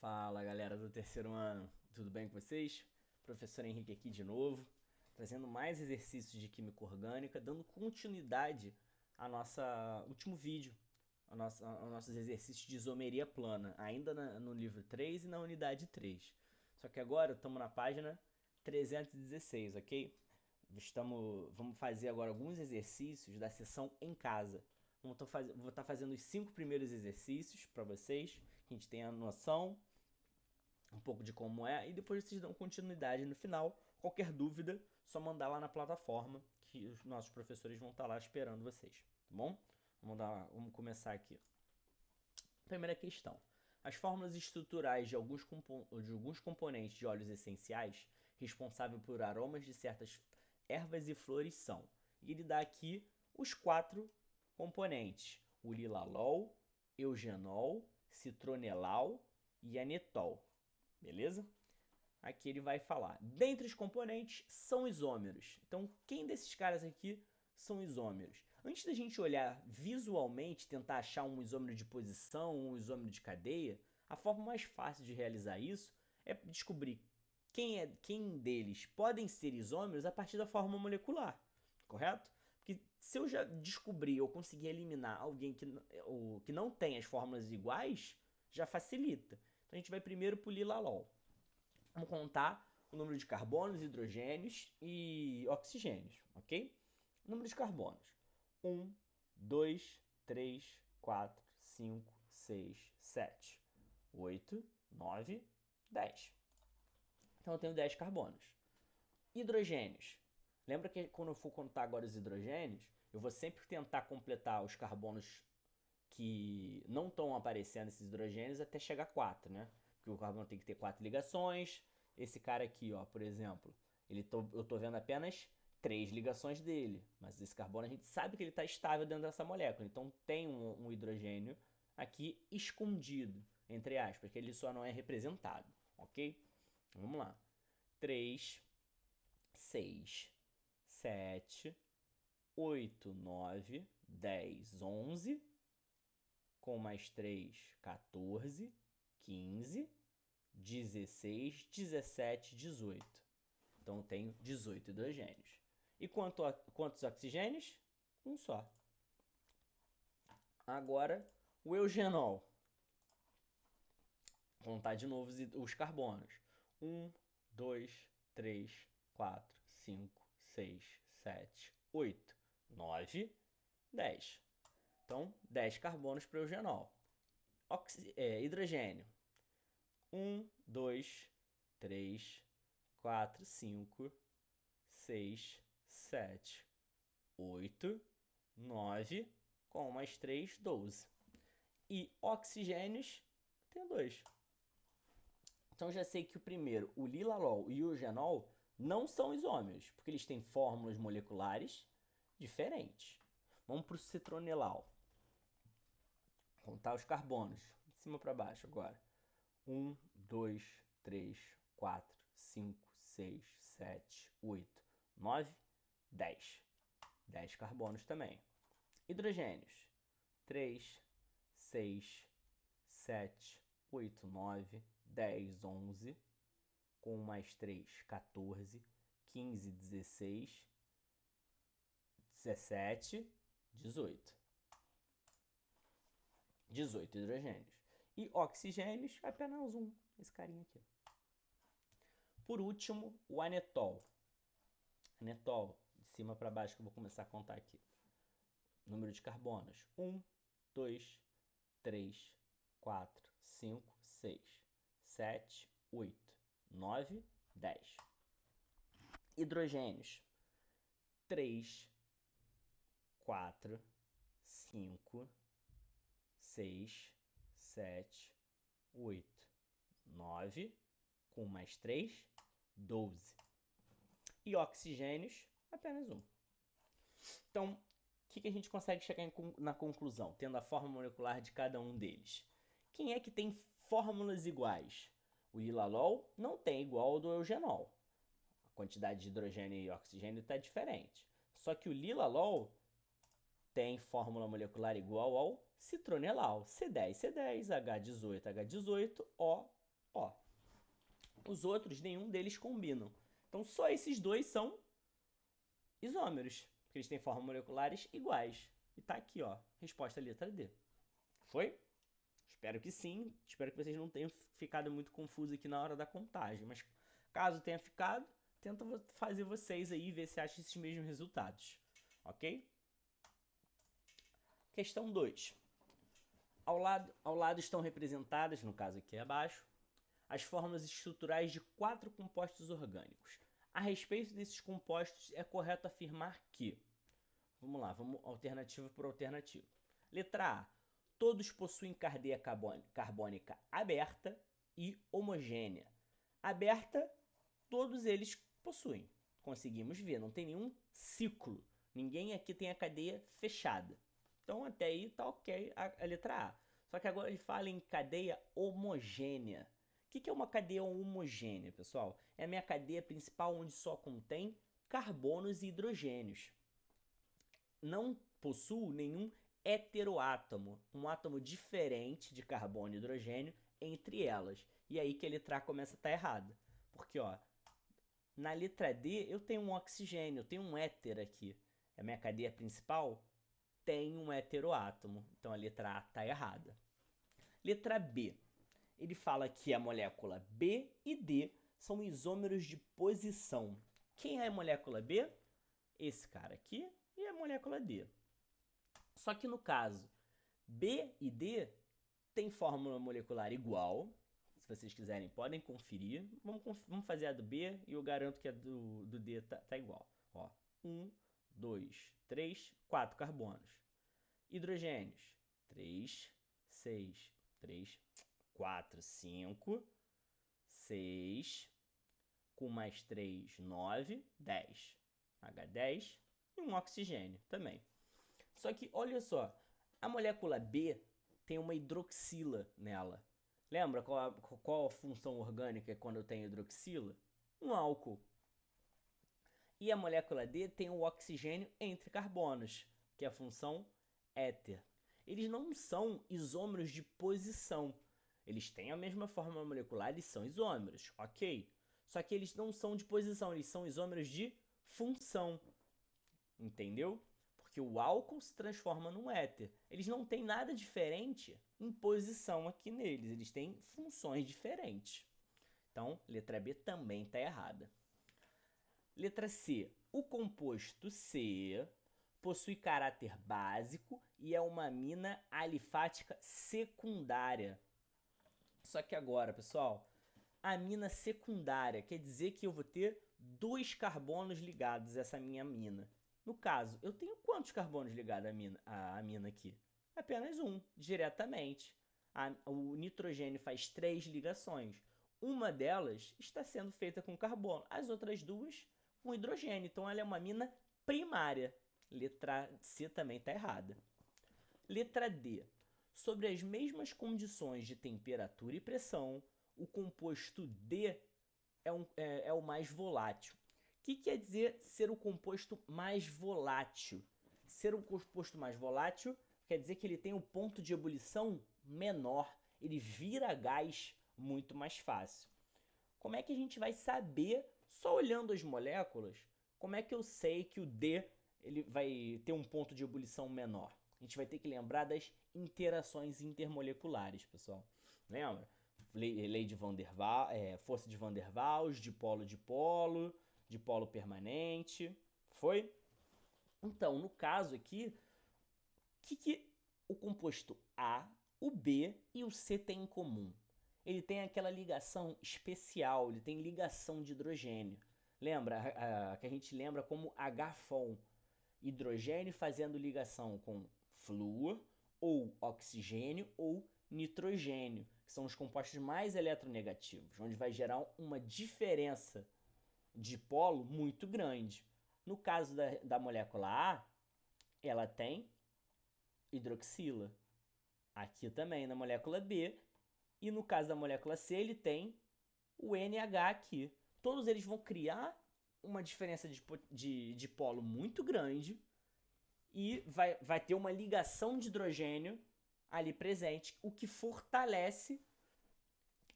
Fala galera do terceiro ano, tudo bem com vocês? Professor Henrique aqui de novo, trazendo mais exercícios de química orgânica, dando continuidade ao nosso último vídeo, aos nossos exercícios de isomeria plana, ainda no livro 3 e na unidade 3. Só que agora estamos na página 316, ok? Vamos fazer agora alguns exercícios da sessão em casa. Vou estar fazendo os 5 primeiros exercícios para vocês, que a gente tenha noção um pouco de como é, e depois vocês dão continuidade no final. Qualquer dúvida, só mandar lá na plataforma, que os nossos professores vão estar lá esperando vocês, tá bom? Vamos começar aqui. Primeira questão. As fórmulas estruturais de alguns componentes de óleos essenciais responsáveis por aromas de certas ervas e flores são. E ele dá aqui os 4 componentes: o lilalol, eugenol, citronelal e anetol. Beleza? Aqui ele vai falar. Dentre os componentes são isômeros. Então, quem desses caras aqui são isômeros? Antes da gente olhar visualmente, tentar achar um isômero de posição, um isômero de cadeia, a forma mais fácil de realizar isso é descobrir quem deles podem ser isômeros a partir da forma molecular, correto? Porque se eu já descobrir ou conseguir eliminar alguém que não tem as fórmulas iguais, já facilita. Então a gente vai primeiro para o lilalol. Vamos contar o número de carbonos, hidrogênios e oxigênios, ok? Número de carbonos: 1, 2, 3, 4, 5, 6, 7, 8, 9, 10. Então eu tenho 10 carbonos. Hidrogênios. Lembra que quando eu for contar agora os hidrogênios, eu vou sempre tentar completar os carbonos que não estão aparecendo, esses hidrogênios, até chegar a 4, né? Porque o carbono tem que ter 4 ligações. Esse cara aqui, ó, por exemplo, eu tô vendo apenas 3 ligações dele, mas esse carbono a gente sabe que ele está estável dentro dessa molécula. Então tem um hidrogênio aqui escondido, entre aspas, que ele só não é representado, ok? Vamos lá. 3, 6, 7, 8, 9, 10, 11, com mais 3, 14, 15, 16, 17, 18. Então eu tenho 18 hidrogênios. E quantos oxigênios? Um só. Agora o eugenol. Vou contar de novo os carbonos. 1, 2, 3, 4, 5, 6, 7, 8, 9, 10. Então, 10 carbonos para o eugenol. Hidrogênio. 1, 2, 3, 4, 5, 6, 7, 8, 9, com mais 3, 12. E oxigênios, tem 2. Então já sei que o primeiro, o lilalol e o eugenol, não são isômeros, porque eles têm fórmulas moleculares diferentes. Vamos para o citronelal. Contar os carbonos, de cima para baixo agora. 1, 2, 3, 4, 5, 6, 7, 8, 9, 10. 10 carbonos também. Hidrogênios: 3, 6, 7, 8, 9, 10, 11. Com mais 3, 14, 15, 16, 17, 18. 18 hidrogênios. E oxigênios, apenas um, esse carinha aqui. Por último, o anetol. Anetol, de cima para baixo, que eu vou começar a contar aqui. Número de carbonos: 1, 2, 3, 4, 5, 6, 7, 8, 9, 10. Hidrogênios: 3, 4, 5, 6, 7, 8, 9, com mais 3, 12. E oxigênios, apenas um. Então, o que a gente consegue chegar na conclusão, tendo a fórmula molecular de cada um deles? Quem é que tem fórmulas iguais? O lilalol não tem igual ao do eugenol. A quantidade de hidrogênio e oxigênio está diferente. Só que o lilalol tem fórmula molecular igual ao citronelal. C10, C10, H18, H18, O, Ó, os outros, nenhum deles combinam. Então só esses dois são isômeros, porque eles têm formas moleculares iguais. E tá aqui, ó, resposta letra D. Foi? Espero que sim. Espero que vocês não tenham ficado muito confusos aqui na hora da contagem. Mas caso tenha ficado, tenta fazer vocês aí ver se acham esses mesmos resultados. Ok? Questão 2. Ao lado estão representadas, no caso aqui abaixo, as fórmulas estruturais de 4 compostos orgânicos. A respeito desses compostos, é correto afirmar que... Vamos lá, vamos alternativa por alternativa. Letra A. Todos possuem cadeia carbônica aberta e homogênea. Aberta, todos eles possuem. Conseguimos ver, não tem nenhum ciclo. Ninguém aqui tem a cadeia fechada. Então até aí tá ok a letra A. Só que agora ele fala em cadeia homogênea. O que é uma cadeia homogênea, pessoal? É a minha cadeia principal onde só contém carbonos e hidrogênios. Não possuo nenhum heteroátomo, um átomo diferente de carbono e hidrogênio entre elas. E aí que a letra A começa a estar errada. Porque, ó, na letra D eu tenho um oxigênio, eu tenho um éter aqui. A minha cadeia principal tem um heteroátomo. Então a letra A está errada. Letra B. Ele fala que a molécula B e D são isômeros de posição. Quem é a molécula B? Esse cara aqui e a molécula D. Só que no caso, B e D têm fórmula molecular igual. Se vocês quiserem, podem conferir. Vamos fazer a do B e eu garanto que a do D tá igual. Ó, 1, 2, 3, 4 carbonos. Hidrogênios, 3, 6, 3, 4, 5, 6, com mais 3, 9, 10. H10 e um oxigênio também. Só que, olha só, a molécula B tem uma hidroxila nela. Lembra qual a função orgânica quando eu tenho hidroxila? Um álcool. E a molécula D tem o oxigênio entre carbonos, que é a função éter. Eles não são isômeros de posição. Eles têm a mesma forma molecular e são isômeros, ok? Só que eles não são de posição, eles são isômeros de função. Entendeu? Porque o álcool se transforma num éter. Eles não têm nada diferente em posição aqui neles. Eles têm funções diferentes. Então, letra B também está errada. Letra C. O composto C possui caráter básico e é uma amina alifática secundária. Só que agora, pessoal, amina secundária quer dizer que eu vou ter 2 carbonos ligados a essa minha amina. No caso, eu tenho quantos carbonos ligados à amina aqui? Apenas um, diretamente. O nitrogênio faz 3 ligações. Uma delas está sendo feita com carbono, as outras 2 com hidrogênio. Então ela é uma amina primária. Letra C também está errada. Letra D. Sobre as mesmas condições de temperatura e pressão, o composto D é o mais volátil. O que quer dizer ser o composto mais volátil? Ser um composto mais volátil quer dizer que ele tem um ponto de ebulição menor. Ele vira gás muito mais fácil. Como é que a gente vai saber, só olhando as moléculas, como é que eu sei que o D ele vai ter um ponto de ebulição menor? A gente vai ter que lembrar das interações intermoleculares, pessoal. Lembra? Lei de Van der Waals, força de Van der Waals, dipolo permanente. Foi? Então, no caso aqui, o que o composto A, o B e o C têm em comum? Ele tem aquela ligação especial, ele tem ligação de hidrogênio. Lembra? Que a gente lembra como H-FON. Hidrogênio fazendo ligação com flúor, ou oxigênio, ou nitrogênio, que são os compostos mais eletronegativos, onde vai gerar uma diferença de polo muito grande. No caso da molécula A, ela tem hidroxila. Aqui também na molécula B. E no caso da molécula C, ele tem o NH aqui. Todos eles vão criar uma diferença de polo muito grande e vai ter uma ligação de hidrogênio ali presente, o que fortalece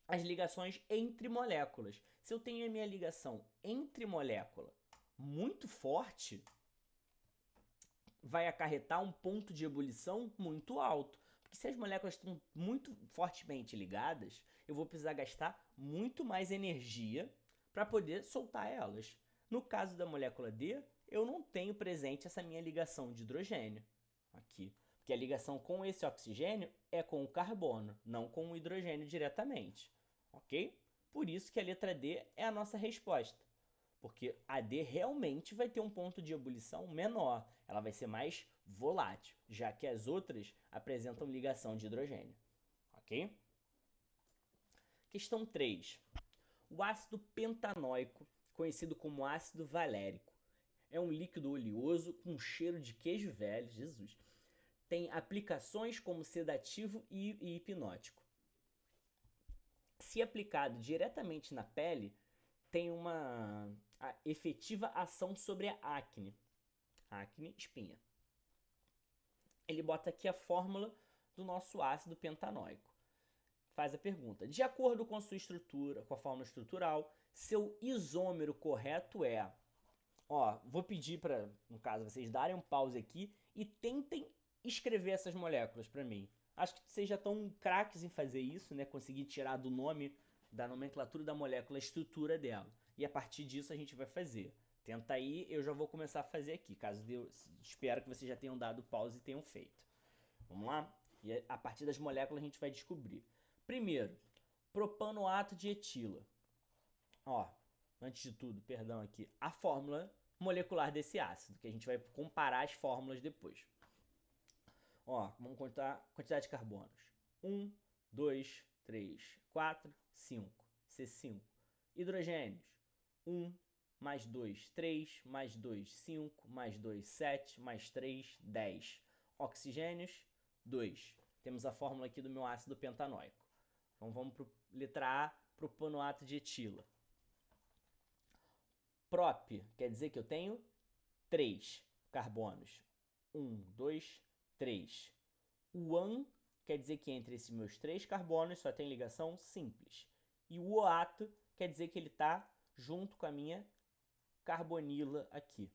as ligações entre moléculas. Se eu tenho a minha ligação entre molécula muito forte, vai acarretar um ponto de ebulição muito alto. Porque se as moléculas estão muito fortemente ligadas, eu vou precisar gastar muito mais energia para poder soltar elas. No caso da molécula D, eu não tenho presente essa minha ligação de hidrogênio aqui. Porque a ligação com esse oxigênio é com o carbono, não com o hidrogênio diretamente. Ok? Por isso que a letra D é a nossa resposta. Porque a D realmente vai ter um ponto de ebulição menor. Ela vai ser mais volátil, já que as outras apresentam ligação de hidrogênio. Ok? Questão 3. O ácido pentanóico, conhecido como ácido valérico, é um líquido oleoso com cheiro de queijo velho, Jesus. Tem aplicações como sedativo e hipnótico. Se aplicado diretamente na pele, tem uma efetiva ação sobre a acne. Acne, espinha. Ele bota aqui a fórmula do nosso ácido pentanóico. Faz a pergunta: de acordo com a sua estrutura, com a fórmula estrutural, seu isômero correto é... vou pedir para, no caso, vocês darem um pause aqui e tentem escrever essas moléculas para mim. Acho que vocês já estão craques em fazer isso, né? Conseguir tirar do nome, da nomenclatura da molécula, a estrutura dela. E a partir disso a gente vai fazer. Tenta aí, eu já vou começar a fazer aqui, espero que vocês já tenham dado pause e tenham feito. Vamos lá? E a partir das moléculas a gente vai descobrir. Primeiro, propanoato de etila. Antes de tudo, perdão aqui, a fórmula molecular desse ácido, que a gente vai comparar as fórmulas depois. Vamos contar a quantidade de carbonos. 1, 2, 3, 4, 5. C5. Hidrogênios. 1, mais 2, 3, mais 2, 5, mais 2, 7, mais 3, 10. Oxigênios, 2. Temos a fórmula aqui do meu ácido pentanóico. Então vamos para a letra A, propanoato de etila. Prop quer dizer que eu tenho 3 carbonos. 1, 2, 3. O AN quer dizer que entre esses meus 3 carbonos só tem ligação simples. E o OAto quer dizer que ele está junto com a minha carbonila aqui.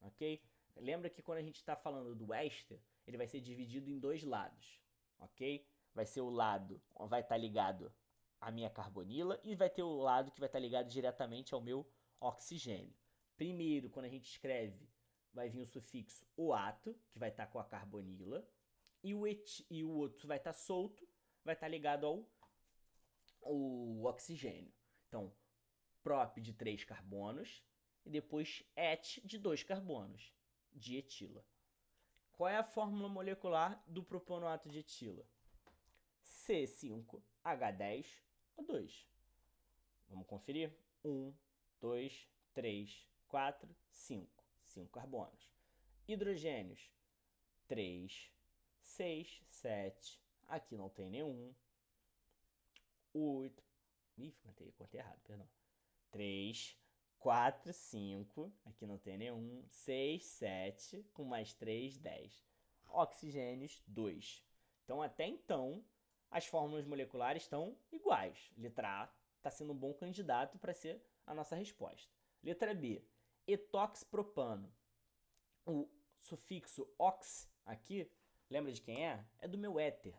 Ok? Lembra que quando a gente está falando do éster, ele vai ser dividido em 2 lados. Ok? Vai ser o lado que vai estar ligado à minha carbonila e vai ter o lado que vai estar ligado diretamente ao meu oxigênio. Primeiro, quando a gente escreve, vai vir o sufixo oato, que vai estar com a carbonila, e o outro vai estar solto, vai estar ligado ao oxigênio. Então, prop de 3 carbonos e depois et de 2 carbonos, de etila. Qual é a fórmula molecular do propanoato de etila? C5H10O2. Vamos conferir? 1, 2, 3, 4, 5. 5 carbonos. Hidrogênios. 3, 6, 7. Aqui não tem nenhum. 8. Contei errado, perdão. 3, 4, 5. Aqui não tem nenhum. 6, 7. Com mais 3, 10. Oxigênios, 2. Então, até então, as fórmulas moleculares estão iguais. Letra A está sendo um bom candidato para ser a nossa resposta. Letra B, etoxpropano. O sufixo ox aqui, lembra de quem é? É do meu éter.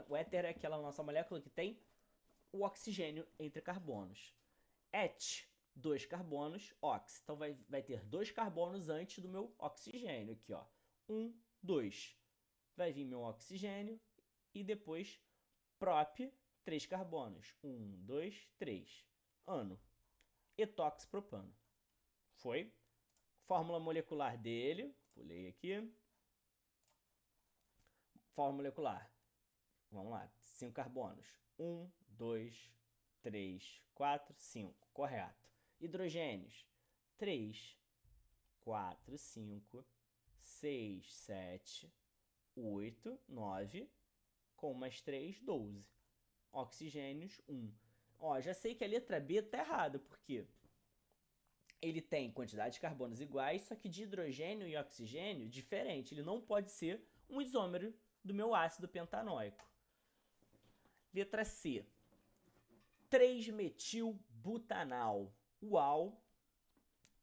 O éter é aquela nossa molécula que tem o oxigênio entre carbonos. Et, 2 carbonos, ox. Então vai ter 2 carbonos antes do meu oxigênio aqui, 1, 2. Vai vir meu oxigênio e depois prop, 3 carbonos. 1, 2, 3. Ano. Etoxpropano. Foi? Fórmula molecular dele, pulei aqui. Fórmula molecular. Vamos lá, 5 carbonos. 1, 2, 3, 4, 5. Correto. Hidrogênios. 3, 4, 5, 6, 7, 8, 9. Com mais 3, 12. Oxigênios, 1. Já sei que a letra B está errada, porque ele tem quantidade de carbonos iguais, só que de hidrogênio e oxigênio diferente. Ele não pode ser um isômero do meu ácido pentanóico. Letra C. 3-metilbutanal. O al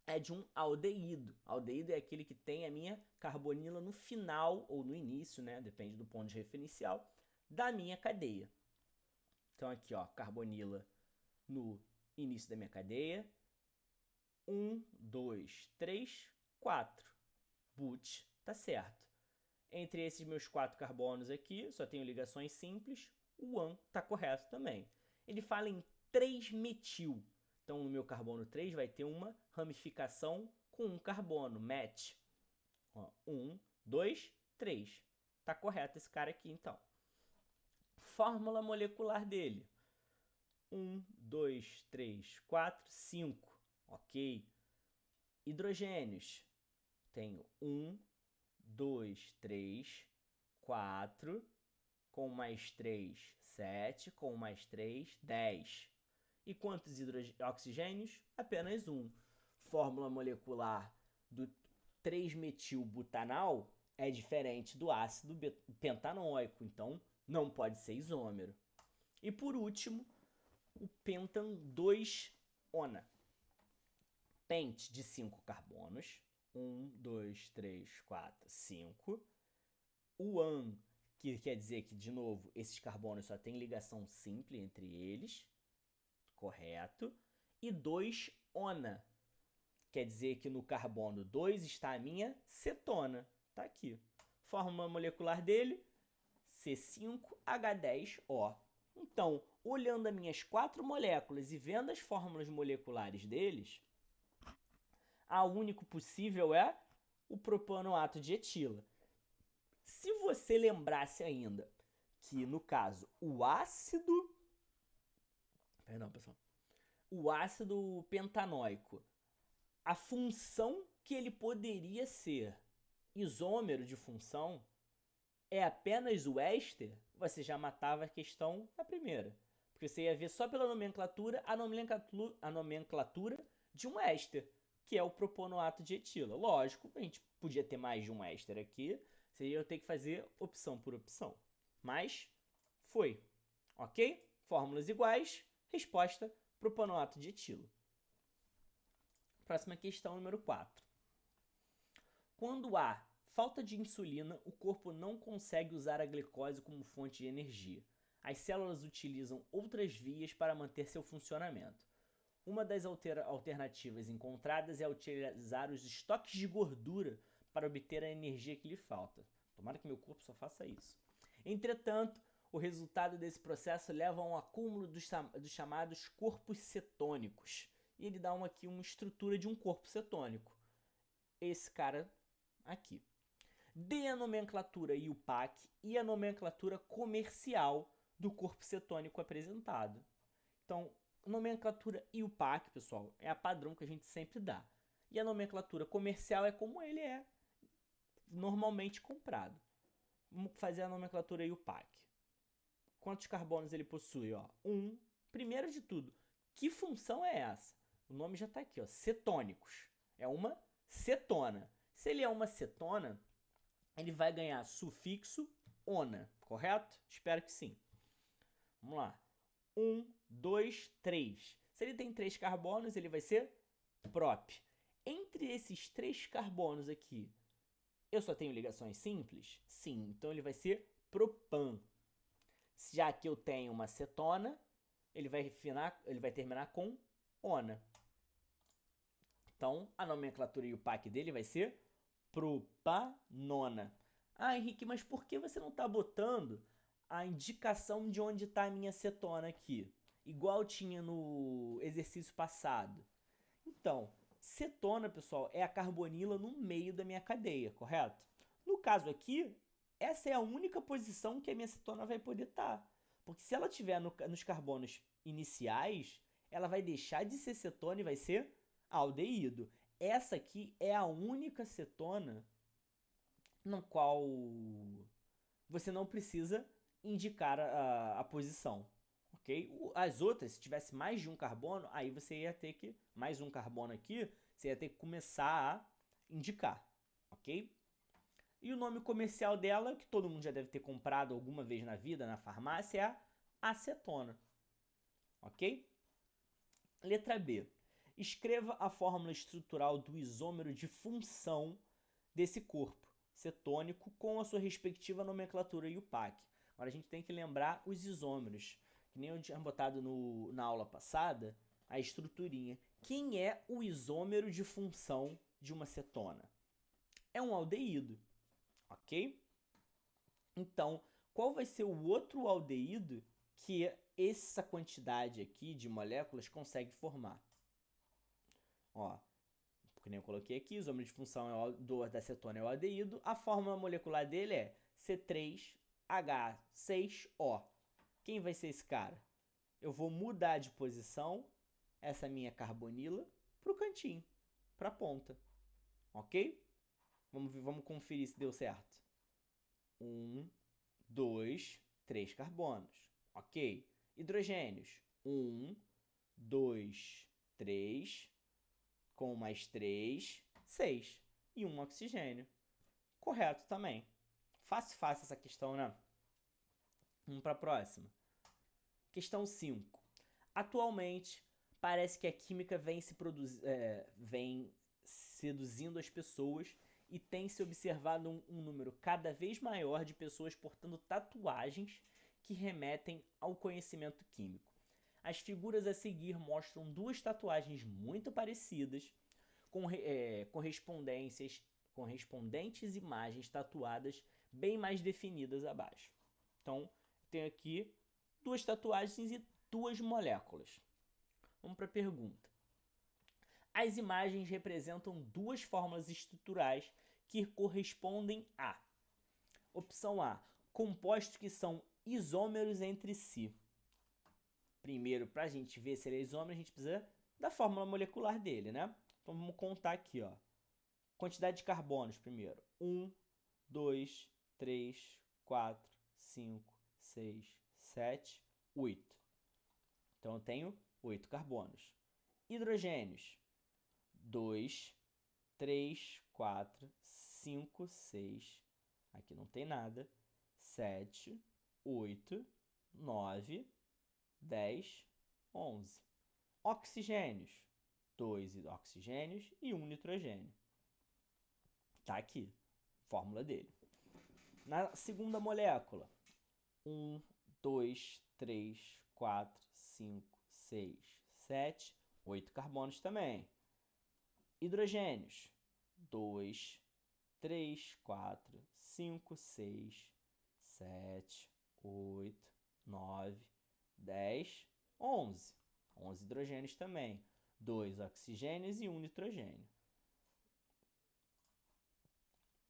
é de um aldeído. Aldeído é aquele que tem a minha carbonila no final ou no início, né? Depende do ponto de referencial da minha cadeia. Então aqui, ó, carbonila no início da minha cadeia. 1, 2, 3, 4. But, tá certo. Entre esses meus 4 carbonos aqui, só tenho ligações simples. O AN tá correto também. Ele fala em 3-metil. Então, no meu carbono 3 vai ter uma ramificação com um carbono, match. 1, 2, 3. Tá correto esse cara aqui, então. Fórmula molecular dele. 1, 2, 3, 4, 5. Ok. Hidrogênios. Tenho 1, 2, 3, 4. Com mais 3, 7. Com mais 3, 10. E quantos oxigênios? Apenas um. Fórmula molecular do 3-metilbutanal é diferente do ácido pentanóico, então não pode ser isômero. E por último, o pentan 2-ona. Pente de 5 carbonos. 1, 2, 3, 4, 5. O AN, que quer dizer que, de novo, esses carbonos só tem ligação simples entre eles. Correto. E 2-ona. Quer dizer que no carbono 2 está a minha cetona. Tá aqui. Fórmula molecular dele, C5H10O. Então, olhando as minhas 4 moléculas e vendo as fórmulas moleculares deles, a único possível é o propanoato de etila. Se você lembrasse ainda que, no caso, o ácido pentanóico, a função que ele poderia ser isômero de função é apenas o éster, você já matava a questão da primeira. Porque você ia ver só pela nomenclatura a nomenclatura de um éster, que é o propanoato de etila. Lógico, a gente podia ter mais de um éster aqui, você ia ter que fazer opção por opção. Mas foi. Ok? Fórmulas iguais, resposta, propanoato de etila. Próxima questão, número 4. Quando há falta de insulina, o corpo não consegue usar a glicose como fonte de energia. As células utilizam outras vias para manter seu funcionamento. Uma das alternativas encontradas é utilizar os estoques de gordura para obter a energia que lhe falta. Tomara que meu corpo só faça isso. Entretanto, o resultado desse processo leva a um acúmulo dos chamados corpos cetônicos. E ele dá aqui uma estrutura de um corpo cetônico. Esse cara aqui. Dê a nomenclatura IUPAC e a nomenclatura comercial do corpo cetônico apresentado. Então, a nomenclatura IUPAC, pessoal, é a padrão que a gente sempre dá. E a nomenclatura comercial é como ele é normalmente comprado. Vamos fazer a nomenclatura IUPAC. Quantos carbonos ele possui? 1. Primeiro de tudo, que função é essa? O nome já está aqui, cetônicos. É uma cetona. Se ele é uma cetona, ele vai ganhar sufixo ona, correto? Espero que sim. Vamos lá. 1, 2, 3. Se ele tem 3 carbonos, ele vai ser prop. Entre esses 3 carbonos aqui, eu só tenho ligações simples? Sim, então ele vai ser propan. Já que eu tenho uma cetona, ele vai terminar com ona. Então, a nomenclatura IUPAC dele vai ser propanona. Ah, Henrique, mas por que você não está botando a indicação de onde está a minha cetona aqui? Igual tinha no exercício passado. Então, cetona, pessoal, é a carbonila no meio da minha cadeia, correto? No caso aqui, essa é a única posição que a minha cetona vai poder estar. Porque se ela estiver nos carbonos iniciais, ela vai deixar de ser cetona e vai ser aldeído. Essa aqui é a única cetona no qual você não precisa indicar a posição, ok? As outras, se tivesse mais de um carbono, aí você ia ter que, mais um carbono aqui, você ia ter que começar a indicar, ok? E o nome comercial dela, que todo mundo já deve ter comprado alguma vez na vida, na farmácia, é a acetona. ok? Letra B. Escreva a fórmula estrutural do isômero de função desse corpo cetônico com a sua respectiva nomenclatura IUPAC. Agora a gente tem que lembrar os isômeros, que nem eu tinha botado na aula passada, a estruturinha. Quem é o isômero de função de uma cetona? É um aldeído, ok? Então, qual vai ser o outro aldeído que essa quantidade aqui de moléculas consegue formar? Ó, porque nem eu coloquei aqui, o isômero de função da cetona é o aldeído. A fórmula molecular dele é C3H6O. Quem vai ser esse cara? Eu vou mudar de posição essa minha carbonila para o cantinho, para a ponta. Ok? Vamos conferir se deu certo. 1, 2, 3 carbonos. Ok. Hidrogênios. 1, 2, 3, com mais 3, 6. E um oxigênio. Correto também. Fácil essa questão, né? Vamos para a próxima. Questão 5. Atualmente, parece que a química vem seduzindo as pessoas e tem se observado um número cada vez maior de pessoas portando tatuagens que remetem ao conhecimento químico. As figuras a seguir mostram duas tatuagens muito parecidas, com correspondentes imagens tatuadas bem mais definidas abaixo. Então, tenho aqui duas tatuagens e duas moléculas. Vamos para a pergunta. As imagens representam duas fórmulas estruturais que correspondem a: opção A, compostos que são isômeros entre si. Primeiro, para a gente ver se ele é isômero, a gente precisa da fórmula molecular dele, né? Então vamos contar aqui, ó. Quantidade de carbonos primeiro. 1, 2, 3, 4, 5, 6, 7, 8. Então eu tenho 8 carbonos. Hidrogênios. 2, 3, 4, 5, 6. Aqui não tem nada. 7, 8, 9, 10, 11. Oxigênios. 2 oxigênios e 1 nitrogênio. Tá aqui. Fórmula dele. Na segunda molécula. 1, 2, 3, 4, 5, 6, 7, 8 carbonos também. Hidrogênios. 2, 3, 4, 5, 6, 7, 8, 9, 10, 11. 11 hidrogênios também. 2 oxigênios e 1 nitrogênio.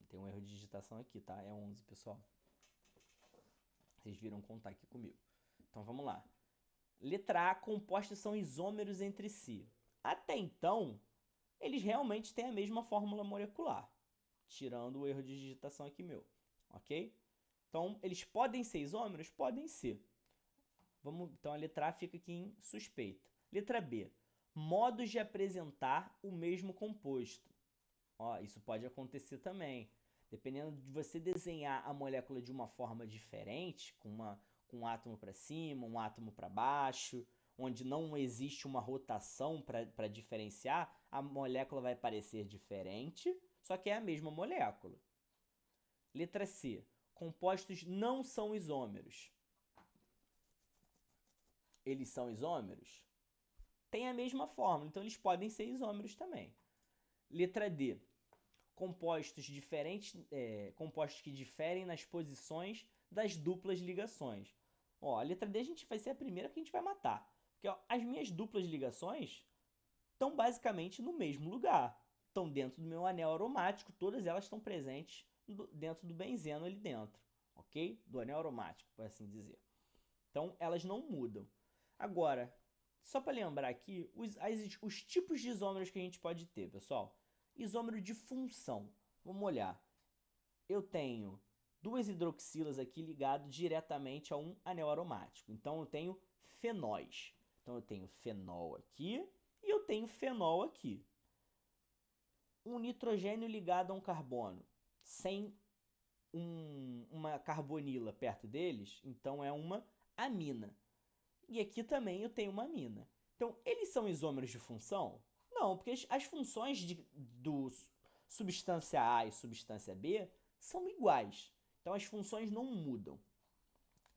Tem um erro de digitação aqui, tá? É 11, pessoal. Vocês viram contar aqui comigo. Então, vamos lá. Letra A, compostos são isômeros entre si. Até então, eles realmente têm a mesma fórmula molecular, tirando o erro de digitação aqui meu, ok? Então, eles podem ser isômeros? Podem ser. Então, a letra A fica aqui em suspeita. Letra B, modos de apresentar o mesmo composto. Ó, isso pode acontecer também. Dependendo de você desenhar a molécula de uma forma diferente, com um átomo para cima, um átomo para baixo, onde não existe uma rotação para diferenciar, a molécula vai parecer diferente, só que é a mesma molécula. Letra C. Compostos não são isômeros. Eles são isômeros? Tem a mesma fórmula, então eles podem ser isômeros também. Letra D. Compostos que diferem nas posições das duplas ligações. Ó, a letra D vai ser a primeira que a gente vai matar. Porque ó, as minhas duplas ligações estão basicamente no mesmo lugar. Estão dentro do meu anel aromático, todas elas estão presentes dentro do benzeno ali dentro. Ok? Do anel aromático, por assim dizer. Então, elas não mudam. Agora, só para lembrar aqui, os tipos de isômeros que a gente pode ter, pessoal. Isômero de função. Vamos olhar. Eu tenho duas hidroxilas aqui ligadas diretamente a um anel aromático. Então, eu tenho fenóis. Então, eu tenho fenol aqui e eu tenho fenol aqui. Um nitrogênio ligado a um carbono sem uma carbonila perto deles, então é uma amina. e aqui também eu tenho uma amina. Então, eles são isômeros de função? Não, porque as funções do substância A e substância B são iguais. Então, as funções não mudam.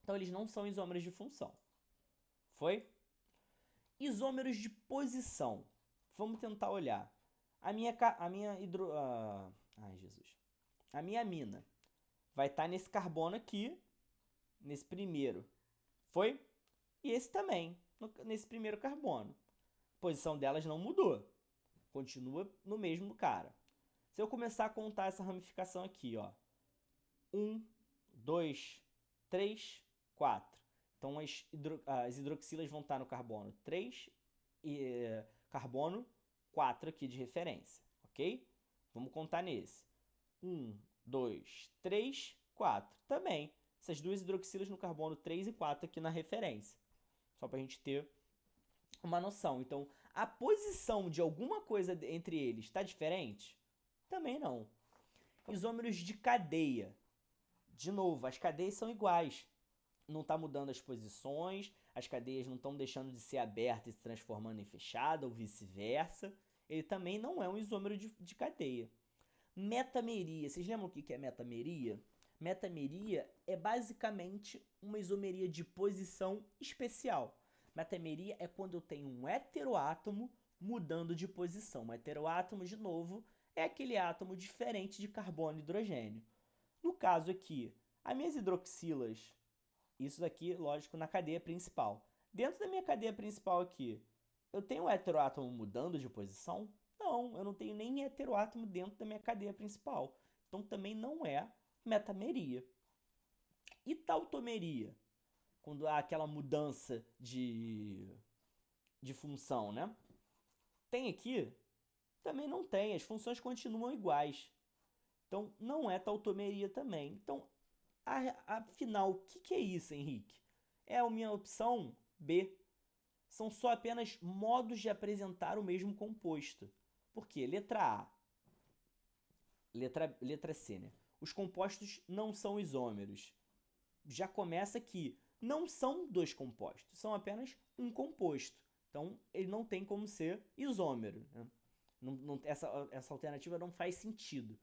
Então, eles não são isômeros de função. Foi? Isômeros de posição. Vamos tentar olhar. A minha amina vai estar nesse carbono aqui, nesse primeiro. Foi? E esse também, nesse primeiro carbono. A posição delas não mudou. Continua no mesmo cara. Se eu começar a contar essa ramificação aqui, ó. 1, 2, 3, 4. Então as hidroxilas vão estar no carbono 3 e carbono 4 aqui de referência, ok? Vamos contar nesse. 1, 2, 3, 4. Também. Essas duas hidroxilas no carbono 3 e 4 aqui na referência. Só para a gente ter uma noção. Então, a posição de alguma coisa entre eles está diferente? Também não. Isômeros de cadeia. De novo, as cadeias são iguais. Não está mudando as posições, as cadeias não estão deixando de ser abertas e se transformando em fechada, ou vice-versa. Ele também não é um isômero de cadeia. Metameria. Vocês lembram o que é metameria? Metameria é basicamente uma isomeria de posição especial. Metameria é quando eu tenho um heteroátomo mudando de posição. Um heteroátomo, de novo, é aquele átomo diferente de carbono e hidrogênio. No caso aqui, as minhas hidroxilas, isso daqui, lógico, na cadeia principal. Dentro da minha cadeia principal aqui, eu tenho um heteroátomo mudando de posição? Não, eu não tenho nem heteroátomo dentro da minha cadeia principal. Então também não é metameria. E tautomeria? Quando há aquela mudança de função, né? Tem aqui? Também não tem, as funções continuam iguais. Então não é tautomeria também. Então, afinal, o que é isso, Henrique? É a minha opção B. São só apenas modos de apresentar o mesmo composto. Por quê? Letra A. Letra C, né? Os compostos não são isômeros. Já começa aqui. Não são dois compostos, são apenas um composto. Então, ele não tem como ser isômero. Né? Essa alternativa não faz sentido.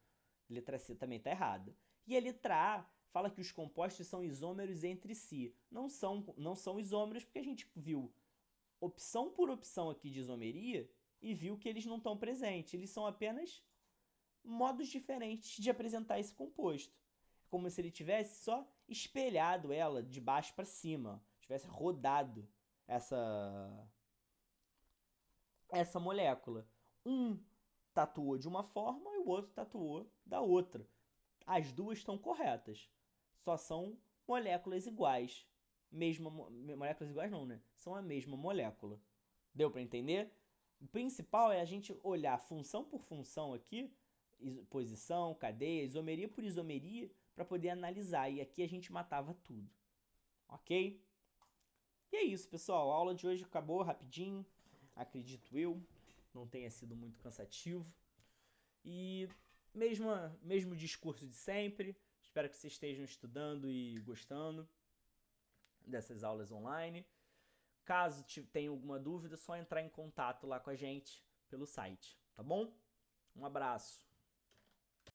Letra C também está errada. E a letra A fala que os compostos são isômeros entre si. Não são isômeros porque a gente viu opção por opção aqui de isomeria e viu que eles não estão presentes. Eles são apenas modos diferentes de apresentar esse composto. É como se ele tivesse só espelhado ela de baixo para cima, tivesse rodado essa molécula. Um tatuou de uma forma e o outro tatuou da outra. As duas estão corretas. Só são moléculas iguais. Moléculas iguais não, né? São a mesma molécula. Deu para entender? O principal é a gente olhar função por função aqui, posição, cadeia, isomeria por isomeria, para poder analisar. E aqui a gente matava tudo. Ok? E é isso, pessoal. A aula de hoje acabou rapidinho. Acredito eu. Não tenha sido muito cansativo. E mesmo discurso de sempre. Espero que vocês estejam estudando e gostando dessas aulas online. Caso tenha alguma dúvida, é só entrar em contato lá com a gente pelo site, tá bom? Um abraço.